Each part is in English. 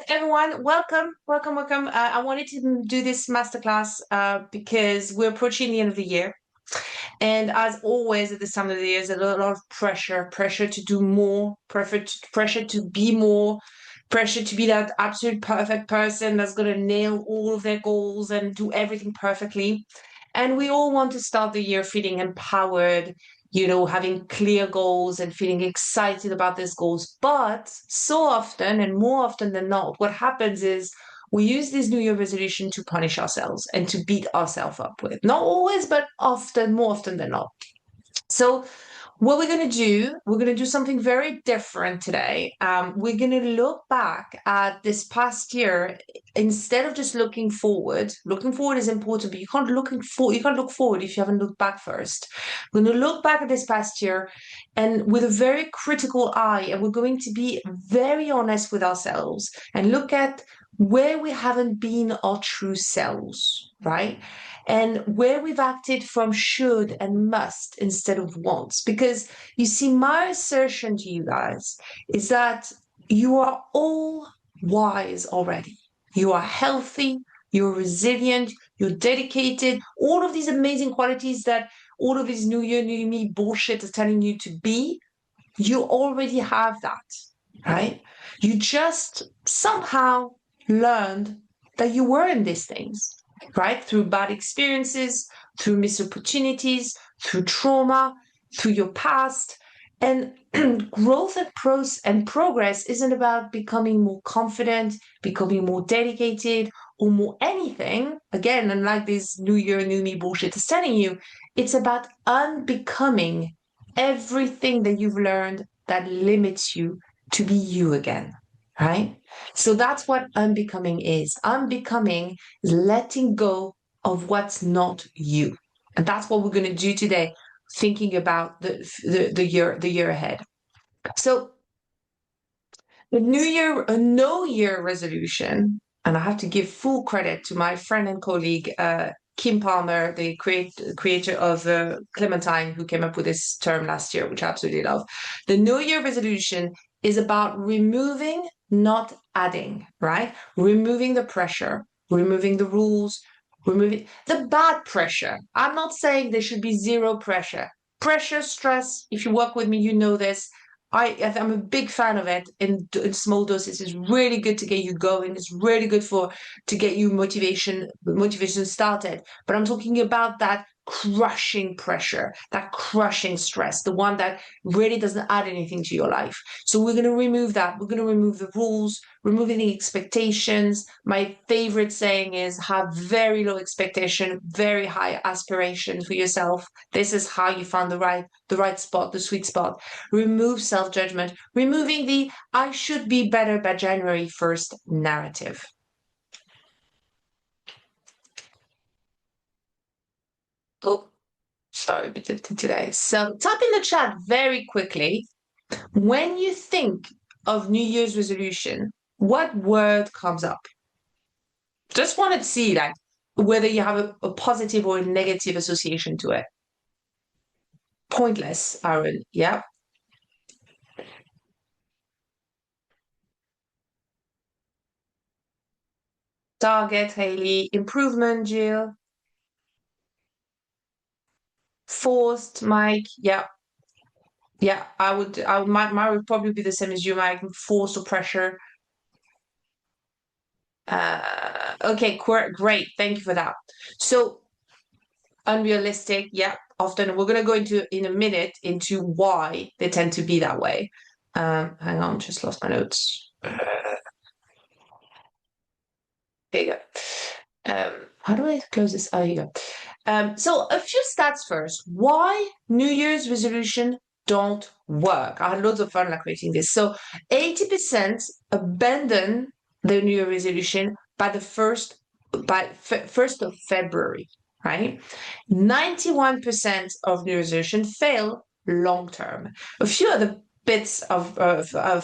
everyone, welcome. I wanted to do this masterclass because we're approaching the end of the year. And as always, at this time of the year, there's a lot of pressure to do more, pressure to be more, pressure to be that absolute perfect person that's going to nail all of their goals and do everything perfectly. And we all want to start the year feeling empowered, having clear goals and feeling excited about these goals. But so often, and more often than not, what happens is we use this New Year resolution to punish ourselves and to beat ourselves up with. Not always, but often, more often than not. So what we're going to do something very different today. We're going to look back at this past year instead of just looking forward. Looking forward is important, but you can't look forward if you haven't looked back first. We're going to look back at this past year and with a very critical eye, and we're going to be very honest with ourselves and look at where we haven't been our true selves, right? And where we've acted from should and must instead of wants. Because you see, my assertion to you guys is that you are all wise already. You are healthy, you're resilient, you're dedicated, all of these amazing qualities that all of this new year, new me bullshit is telling you to be, you already have that, right? You just somehow learned that you weren't these things, right? Through bad experiences, through missed opportunities, through trauma, through your past. And growth and progress isn't about becoming more confident, becoming more dedicated, or more anything. Again, unlike this new year, new me bullshit is telling you, it's about unbecoming everything that you've learned that limits you to be you again, right? So that's what unbecoming is. Unbecoming is letting go of what's not you. And that's what we're going to do today, thinking about the year ahead. So the new year, a no year resolution, and I have to give full credit to my friend and colleague, Kim Palmer, the creator of Clementine, who came up with this term last year, which I absolutely love. The New Year resolution is about removing, not adding, right? Removing the pressure, removing the rules, removing the bad pressure. I'm not saying there should be zero pressure. Pressure, stress, if you work with me, you know this. I'm a big fan of it in small doses. It's really good to get you going. It's really good to get you motivation started. But I'm talking about that crushing pressure, that crushing stress, the one that really doesn't add anything to your life. So we're going to remove that. We're going to remove the rules, removing the expectations. My favorite saying is have very low expectation, very high aspiration for yourself. This is how you find the right spot, the sweet spot. Remove self-judgment, removing the I should be better by January 1st narrative. Oh, sorry, but today. So type in the chat very quickly. When you think of New Year's resolution, what word comes up? Just want to see like whether you have a positive or a negative association to it. Pointless, Aaron. Yeah. Target, Haley. Improvement, Jill. Forced, Mike. Yeah. Yeah, mine would probably be the same as you, Mike. Force or pressure. Okay, great. Thank you for that. So, unrealistic. Yeah, often we're going to go into in a minute into why they tend to be that way. Hang on, just lost my notes. There you go. How do I close this? Oh, here you go. So a few stats first. Why New Year's resolution don't work? I had loads of fun like creating this. So 80% abandon the New Year resolution by the first of February, right? 91% of New Year resolution fail long term. A few other bits of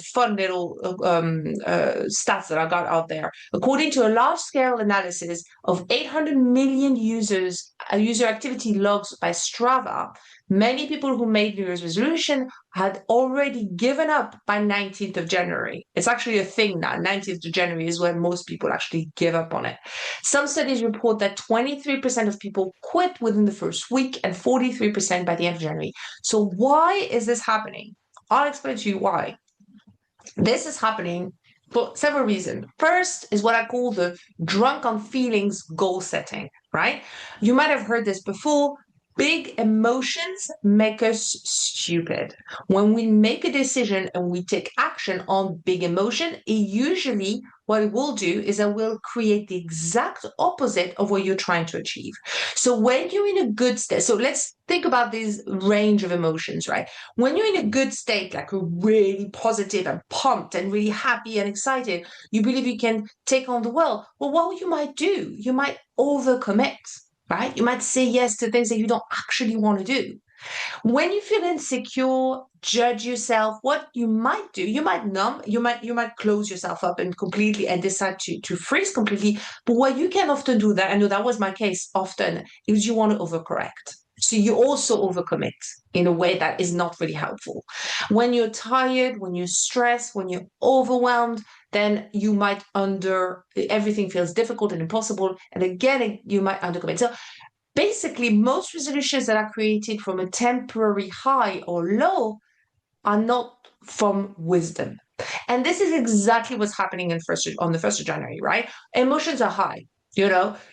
fun little stats that I got out there. According to a large-scale analysis of 800 million users user activity logs by Strava, many people who made New Year's resolution had already given up by 19th of January. It's actually a thing now. 19th of January is when most people actually give up on it. Some studies report that 23% of people quit within the first week and 43% by the end of January. So why is this happening? I'll explain to you why. This is happening for several reasons. First is what I call the drunk on feelings goal setting, right? You might have heard this before. Big emotions make us stupid. When we make a decision and we take action on big emotion, it usually what it will do is it will create the exact opposite of what you're trying to achieve. So when you're in a good state, so let's think about this range of emotions, right? When you're in a good state, like really positive and pumped and really happy and excited, you believe you can take on the world. Well, what you might do, you might overcommit, right? You might say yes to things that you don't actually want to do. When you feel insecure, judge yourself, what you might do, you might numb, you might close yourself up and completely and decide to freeze completely. But what you can often do, that I know that was my case often, is you want to overcorrect. So you also overcommit in a way that is not really helpful. When you're tired, when you're stressed, when you're overwhelmed, then you might everything feels difficult and impossible. And again, you might undercommit. So basically, most resolutions that are created from a temporary high or low are not from wisdom. And this is exactly what's happening on the 1st of January, right? Emotions are high.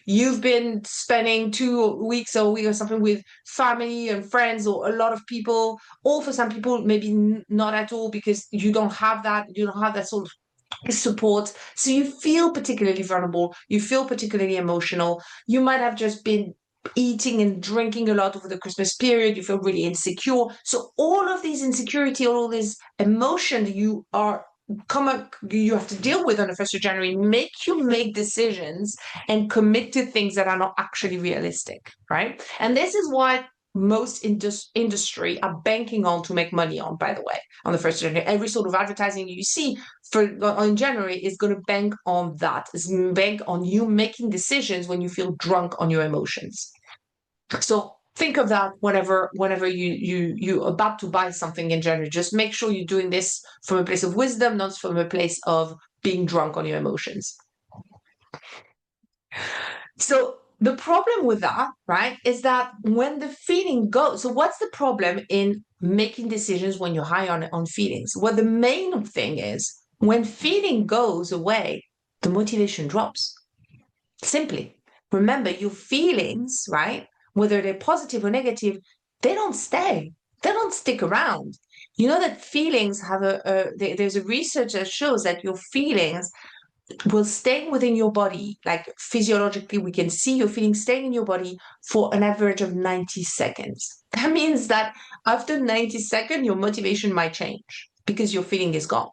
You've been spending 2 weeks or a week or something with family and friends or a lot of people, or for some people, maybe not at all because you don't have that sort of support. So you feel particularly vulnerable. You feel particularly emotional. You might have just been eating and drinking a lot over the Christmas period. You feel really insecure. So all of these insecurity, all this emotion that you have to deal with on the 1st of January make you make decisions and commit to things that are not actually realistic, right? And this is what most industry are banking on to make money on, by the way, on the 1st of January. Every sort of advertising you see in January is going to bank on that. It's bank on you making decisions when you feel drunk on your emotions. So think of that whenever you're about to buy something in January. Just make sure you're doing this from a place of wisdom, not from a place of being drunk on your emotions. So the problem with that, right, is that when the feeling goes, so what's the problem in making decisions when you're high on feelings? Well, the main thing is when feeling goes away, the motivation drops. Simply. Remember, your feelings, right, whether they're positive or negative, they don't stay. They don't stick around. You know that feelings have there's a research that shows that your feelings will stay within your body, like physiologically, we can see your feelings staying in your body for an average of 90 seconds. That means that after 90 seconds, your motivation might change because your feeling is gone.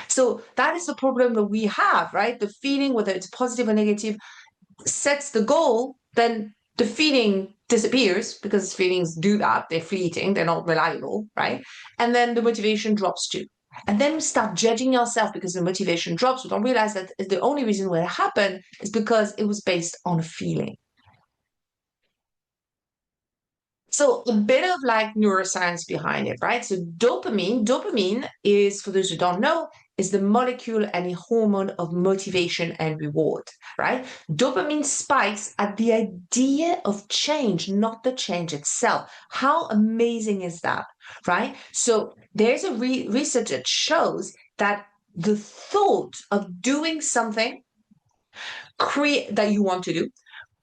So that is the problem that we have, right? The feeling, whether it's positive or negative, sets the goal, then the feeling disappears because feelings do that. They're fleeting, they're not reliable, right? And then the motivation drops too. And then we start judging ourselves because the motivation drops. We don't realize that the only reason why it happened is because it was based on a feeling. So a bit of like neuroscience behind it, right? So dopamine is, for those who don't know, is the molecule and a hormone of motivation and reward, right? Dopamine spikes at the idea of change, not the change itself. How amazing is that, right? So there's a research that shows that the thought of doing something that you want to do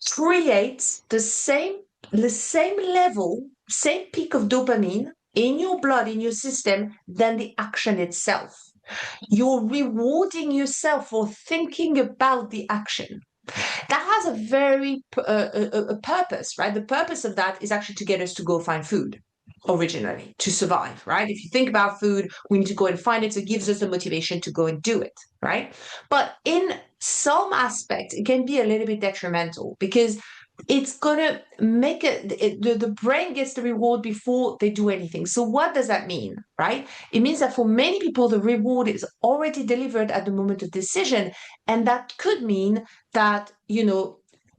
creates the same level, same peak of dopamine in your blood, in your system, than the action itself. You're rewarding yourself for thinking about the action. That has a very a purpose, right? The purpose of that is actually to get us to go find food originally to survive, right? If you think about food, we need to go and find it. So it gives us the motivation to go and do it, right? But in some aspects, it can be a little bit detrimental because it's going to make the brain gets the reward before they do anything. So what does that mean, right? It means that for many people, the reward is already delivered at the moment of decision. And that could mean that,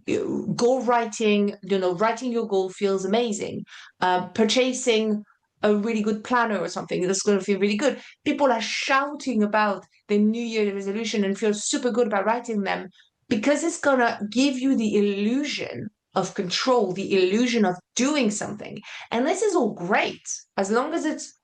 goal writing, writing your goal feels amazing. Purchasing a really good planner or something that's going to feel really good. People are shouting about the New Year resolution and feel super good about writing them because it's going to give you the illusion of control, the illusion of doing something. And this is all great as long as it's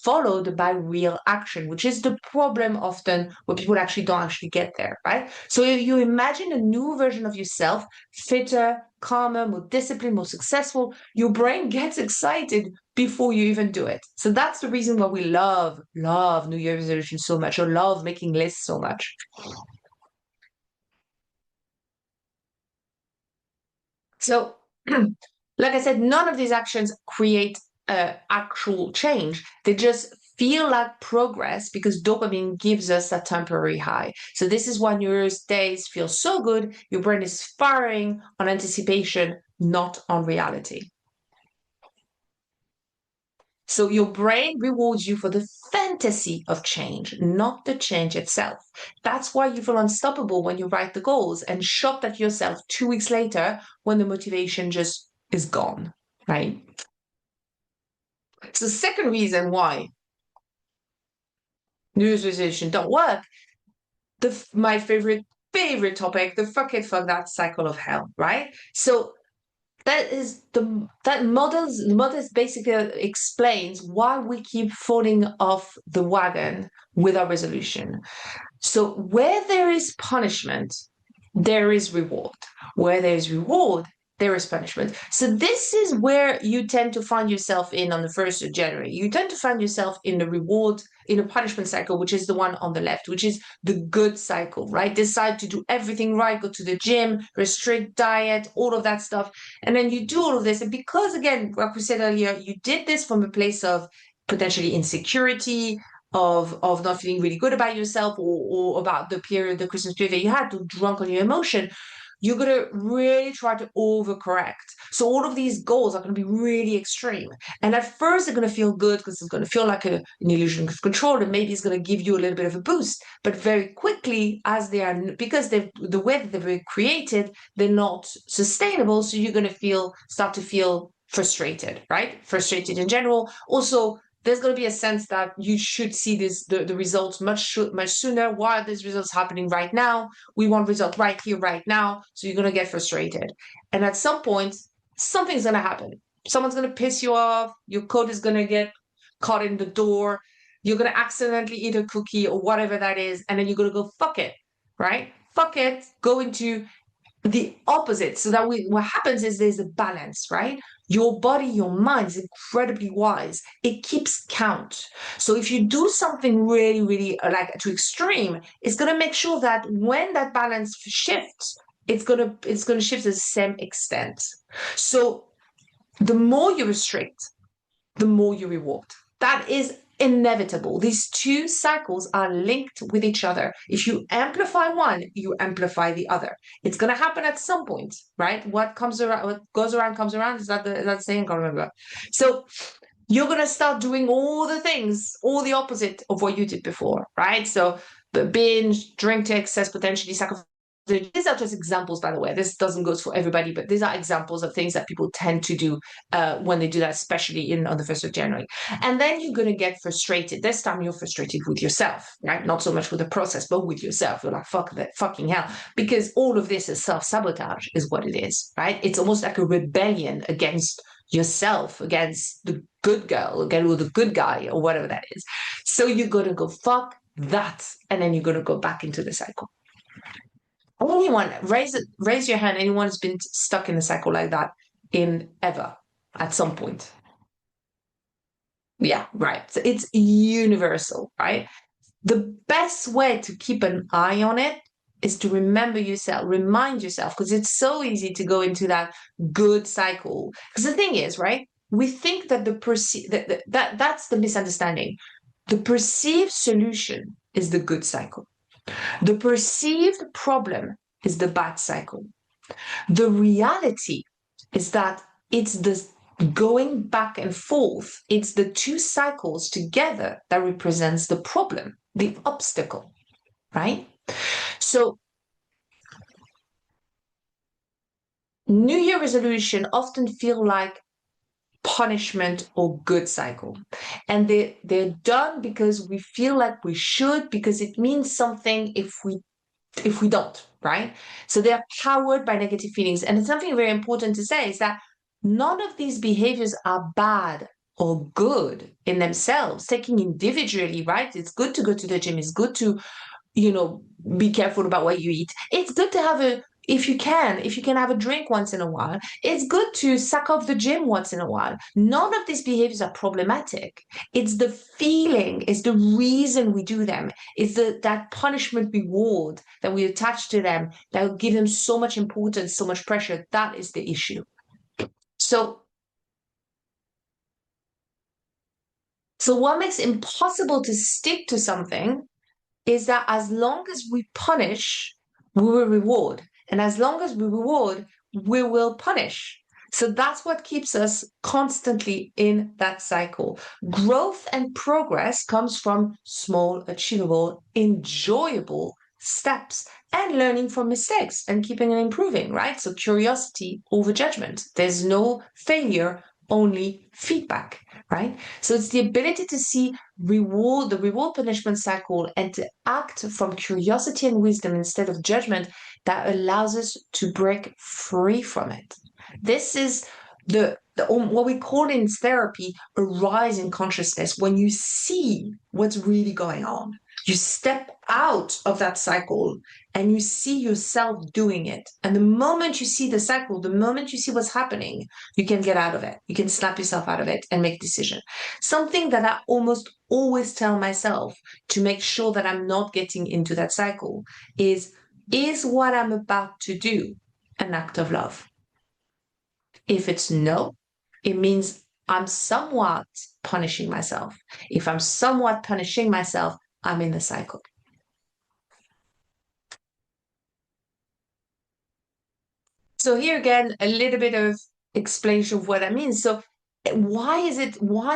followed by real action, which is the problem often where people actually don't actually get there, right? So if you imagine a new version of yourself, fitter, calmer, more disciplined, more successful, your brain gets excited before you even do it. So that's the reason why we love New Year resolution so much, or love making lists so much. So, like I said, none of these actions create actual change. They just feel like progress because dopamine gives us that temporary high. So, this is why New Year's days feel so good. Your brain is firing on anticipation, not on reality. So your brain rewards you for the fantasy of change, not the change itself. That's why you feel unstoppable when you write the goals and shocked at yourself 2 weeks later when the motivation just is gone, right? So the second reason why New Year's resolution don't work, my favorite topic, the fuck that cycle of hell, right? So that models basically explains why we keep falling off the wagon with our resolution. So where there is punishment, there is reward. Where there is reward, there is punishment. So this is where you tend to find yourself in on the 1st of January. You tend to find yourself in the reward, in a punishment cycle, which is the one on the left, which is the good cycle, right? Decide to do everything right, go to the gym, restrict diet, all of that stuff. And then you do all of this. And because, again, like we said earlier, you did this from a place of potentially insecurity, of not feeling really good about yourself, or about the Christmas period that you had, to drunk on your emotion, you're going to really try to overcorrect. So all of these goals are going to be really extreme. And at first, they're going to feel good because it's going to feel like an illusion of control. And maybe it's going to give you a little bit of a boost. But very quickly, as they are, because the way that they've been created, they're not sustainable. So you're going to start to feel frustrated, right? Frustrated in general. Also, there's going to be a sense that you should see the results much sooner. Why are these results happening right now? We want results right here, right now. So you're going to get frustrated. And at some point, something's going to happen. Someone's going to piss you off. Your coat is going to get caught in the door. You're going to accidentally eat a cookie or whatever that is. And then you're going to go, fuck it, right? Fuck it. Go into the opposite. So that what happens is there's a balance, right? Your body, your mind is incredibly wise. It keeps count. So if you do something really, really like to extreme, it's going to make sure that when that balance shifts, it's going to shift to the same extent. So the more you restrict, the more you reward. That is inevitable. These two cycles are linked with each other. If you amplify one, you amplify the other. It's going to happen at some point, right? What goes around comes around. Is that saying? I can't remember. So you're going to start doing all the things, all the opposite of what you did before, right? So the binge, drink to excess, potentially sacrifice. These are just examples, by the way. This doesn't go for everybody, but these are examples of things that people tend to do when they do that, especially on the 1st of January. And then you're going to get frustrated. This time you're frustrated with yourself, right? Not so much with the process, but with yourself. You're like, fuck that, fucking hell. Because all of this is self-sabotage is what it is, right? It's almost like a rebellion against yourself, against the good girl, again, or the good guy, or whatever that is. So you're going to go, fuck that. And then you're going to go back into the cycle. Anyone, raise your hand. Anyone has been stuck in a cycle like that in ever at some point? Yeah, right. So it's universal, right? The best way to keep an eye on it is to remind yourself, because it's so easy to go into that good cycle. Because the thing is, right? We think that that's the misunderstanding. The perceived solution is the good cycle. The perceived problem is the bad cycle. The reality is that it's the going back and forth, it's the two cycles together that represents the problem, the obstacle, right? So New Year resolution often feel like punishment or good cycle. And they're done because we feel like we should, because it means something if we don't, right? So they're powered by negative feelings. And it's something very important to say is that none of these behaviors are bad or good in themselves, taking individually, right? It's good to go to the gym, it's good to be careful about what you eat. It's good to have if you can have a drink once in a while. It's good to suck off the gym once in a while. None of these behaviors are problematic. It's the feeling, it's the reason we do them. It's that punishment reward that we attach to them that will give them so much importance, so much pressure. That is the issue. So, so what makes it impossible to stick to something is that as long as we punish, we will reward. And as long as we reward, we will punish. So that's what keeps us constantly in that cycle. Growth and progress comes from small, achievable, enjoyable steps and learning from mistakes and keeping and improving, right? So curiosity over judgment. There's no failure, only feedback, right? So it's the ability to see the reward punishment cycle and to act from curiosity and wisdom instead of judgment that allows us to break free from it. This is what we call in therapy a rise in consciousness. When you see what's really going on, you step out of that cycle and you see yourself doing it. And the moment you see the cycle, the moment you see what's happening, you can get out of it. You can snap yourself out of it and make a decision. Something that I almost always tell myself to make sure that I'm not getting into that cycle is what I'm about to do an act of love? If it's no, it means I'm somewhat punishing myself. If I'm somewhat punishing myself, I'm in the cycle. So here again, a little bit of explanation of what that means. So why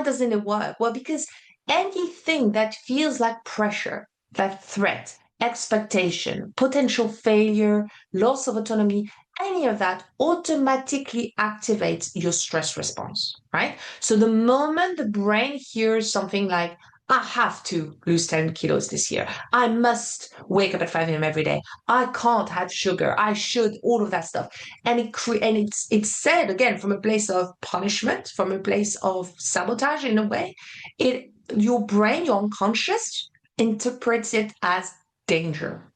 doesn't it work? Well, because anything that feels like pressure, that threat, expectation, potential failure, loss of autonomy, any of that automatically activates your stress response, right? So the moment the brain hears something like, I have to lose 10 kilos this year. I must wake up at 5 a.m. every day. I can't have sugar. I should, all of that stuff. And it's said again from a place of punishment, from a place of sabotage in a way. Your brain, your unconscious, interprets it as danger.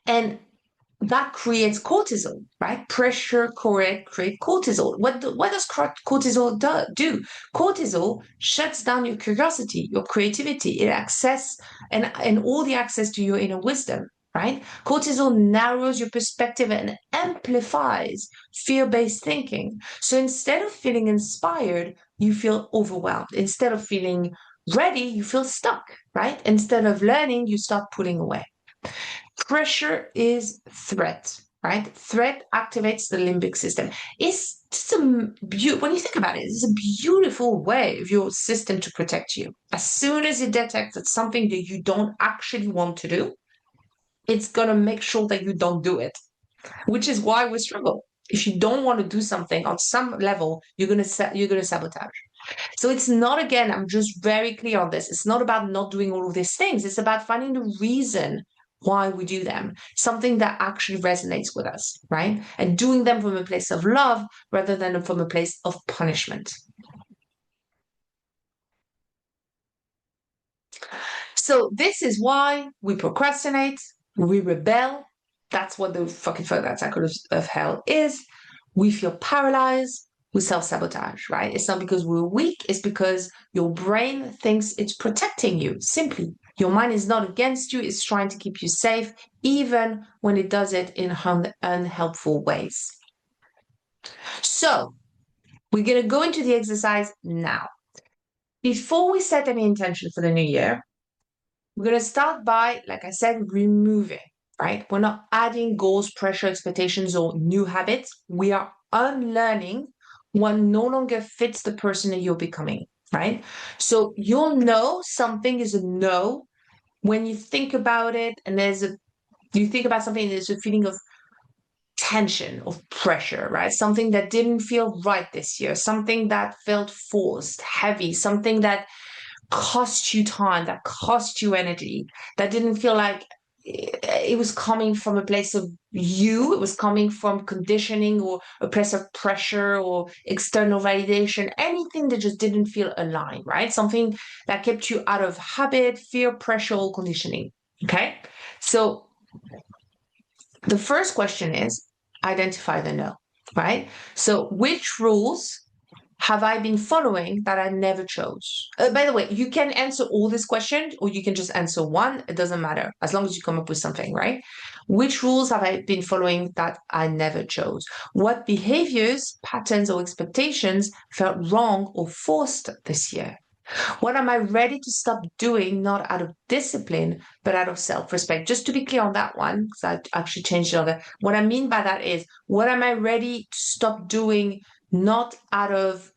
And that creates cortisol, right? Pressure create cortisol. What does cortisol do? Cortisol shuts down your curiosity, your creativity, and all the access to your inner wisdom, right? Cortisol narrows your perspective and amplifies fear-based thinking. So instead of feeling inspired, you feel overwhelmed. Instead of feeling ready, you feel stuck, right? Instead of learning, you start pulling away. Pressure is threat, right? Threat activates the limbic system. It's just when you think about it, it's a beautiful way of your system to protect you. As soon as it detects that something that you don't actually want to do, it's gonna make sure that you don't do it, which is why we struggle. If you don't want to do something on some level, you're gonna sabotage. So it's not, again, I'm just very clear on this. It's not about not doing all of these things. It's about finding the reason why we do them, something that actually resonates with us, right? And doing them from a place of love rather than from a place of punishment. So this is why we procrastinate, we rebel. That's what the fucking that cycle of hell is. We feel paralyzed, we self-sabotage, right? It's not because we're weak, it's because your brain thinks it's protecting you, simply. Your mind is not against you, it's trying to keep you safe, even when it does it in unhelpful ways. So, we're going to go into the exercise now. Before we set any intention for the new year, we're going to start by, like I said, removing, right? We're not adding goals, pressure, expectations, or new habits. We are unlearning what no longer fits the person that you're becoming, right? So you'll know something is a no when you think about it, and you think about something, there's a feeling of tension, of pressure, right? Something that didn't feel right this year, something that felt forced, heavy, something that cost you time, that cost you energy, that didn't feel like it was coming from a place of you, it was coming from conditioning or a place of pressure or external validation, anything that just didn't feel aligned, right? Something that kept you out of habit, fear, pressure, or conditioning. Okay. So the first question is identify the no, right? So which rules have I been following that I never chose? By the way, you can answer all these questions or you can just answer one. It doesn't matter as long as you come up with something, right? Which rules have I been following that I never chose? What behaviors, patterns, or expectations felt wrong or forced this year? What am I ready to stop doing, not out of discipline, but out of self-respect? Just to be clear on that one, because I actually changed it on that. What I mean by that is, what am I ready to stop doing, not out of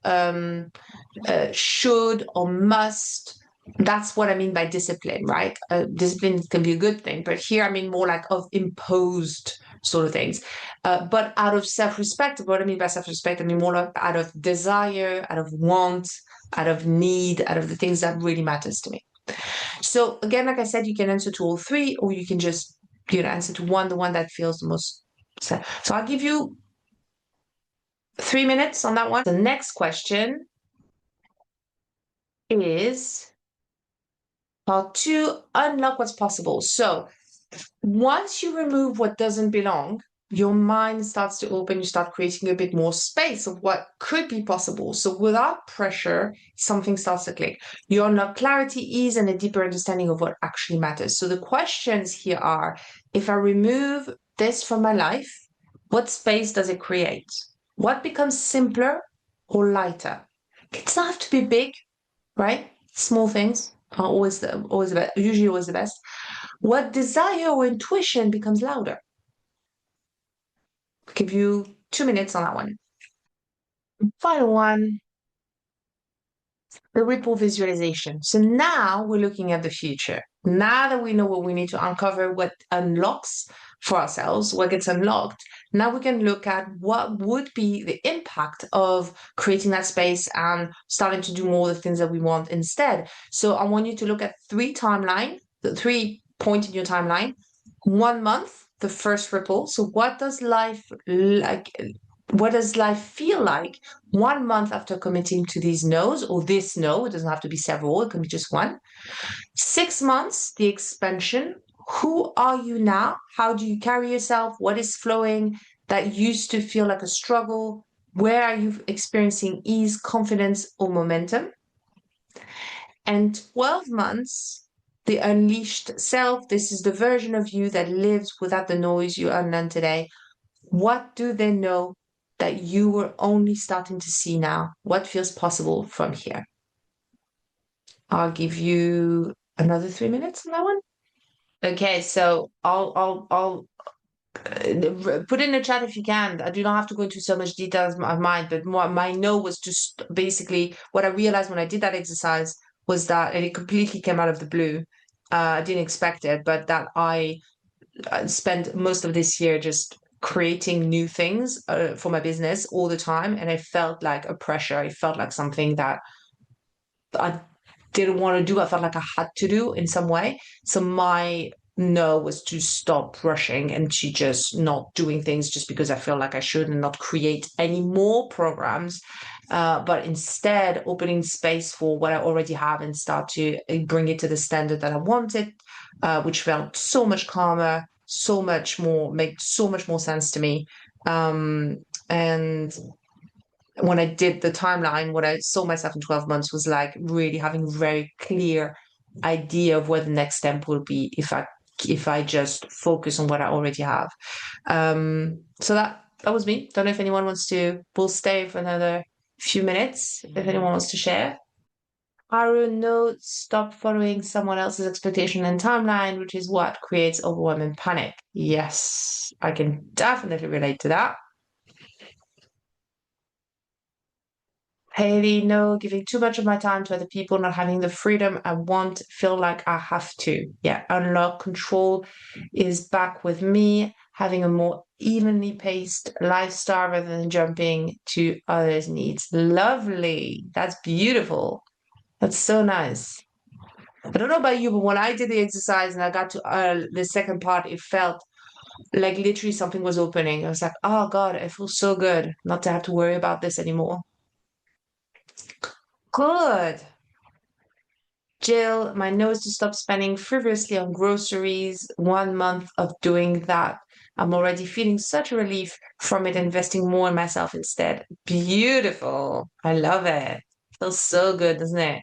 should or must? That's what I mean by discipline, right? Discipline can be a good thing, but here I mean more like of imposed sort of things. But out of self-respect, what I mean by self-respect, I mean more like out of desire, out of want, out of need, out of the things that really matters to me. So again, like I said, you can answer to all three, or you can just answer to one, the one that feels the most. So I'll give you 3 minutes on that one. The next question is part two, unlock what's possible. So once you remove what doesn't belong, your mind starts to open, you start creating a bit more space of what could be possible. So without pressure, something starts to click. You unlock clarity, ease, and a deeper understanding of what actually matters. So the questions here are, if I remove this from my life, what space does it create? What becomes simpler or lighter? It doesn't have to be big, right? Small things are always the best, usually always the best. What desire or intuition becomes louder? I'll give you 2 minutes on that one. Final one, the ripple visualization. So now we're looking at the future. Now that we know what we need to uncover, what unlocks for ourselves, what gets unlocked, now we can look at what would be the impact of creating that space and starting to do more of the things that we want instead. So I want you to look at the 3 points in your timeline. 1 month, the first ripple. So what does life like? What does life feel like 1 month after committing to these no's or this no? It doesn't have to be several, it can be just one. 6 months, the expansion. Who are you now? How do you carry yourself? What is flowing that used to feel like a struggle? Where are you experiencing ease, confidence, or momentum? And 12 months, the unleashed self. This is the version of you that lives without the noise you unlearn today. What do they know that you were only starting to see now? What feels possible from here? I'll give you another 3 minutes on that one. Okay, so I'll put in the chat if you can. I do not have to go into so much details of mine, but my no was just basically what I realized when I did that exercise was that, and it completely came out of the blue. I didn't expect it, but that I spent most of this year just creating new things for my business all the time, and I felt like a pressure. I felt like something that I didn't want to do. I felt like I had to do in some way. So my no was to stop rushing and to just not doing things just because I feel like I should, and not create any more programs, but instead opening space for what I already have and start to bring it to the standard that I wanted, which felt so much calmer, so much more, make so much more sense to me. And when I did the timeline, what I saw myself in 12 months was like really having a very clear idea of where the next step will be if I just focus on what I already have. So that was me. Don't know if anyone wants to. We'll stay for another few minutes if anyone wants to share. Arrow notes, stop following someone else's expectation and timeline, which is what creates overwhelm and panic. Yes, I can definitely relate to that. Haley, no, giving too much of my time to other people, not having the freedom I want, feel like I have to. Yeah, unlock control is back with me. having a more evenly paced lifestyle rather than jumping to others' needs. Lovely. That's beautiful. That's so nice. I don't know about you, but when I did the exercise and I got to the second part, it felt like literally something was opening. I was like, oh God, it feels so good not to have to worry about this anymore. Good. Jill, my note is to stop spending frivolously on groceries. 1 month of doing that. I'm already feeling such a relief from it, investing more in myself instead. Beautiful. I love it. Feels so good, doesn't it?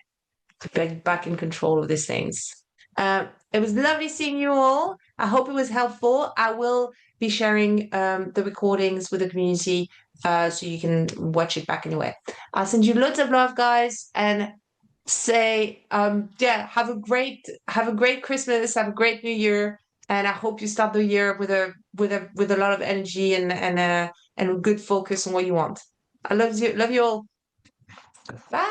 To be back in control of these things. It was lovely seeing you all. I hope it was helpful. I will be sharing the recordings with the community so you can watch it back anyway. I'll send you lots of love, guys, and say yeah, have a great Christmas, have a great New Year, and I hope you start the year with a lot of energy and a good focus on what you want. I love you all. Bye.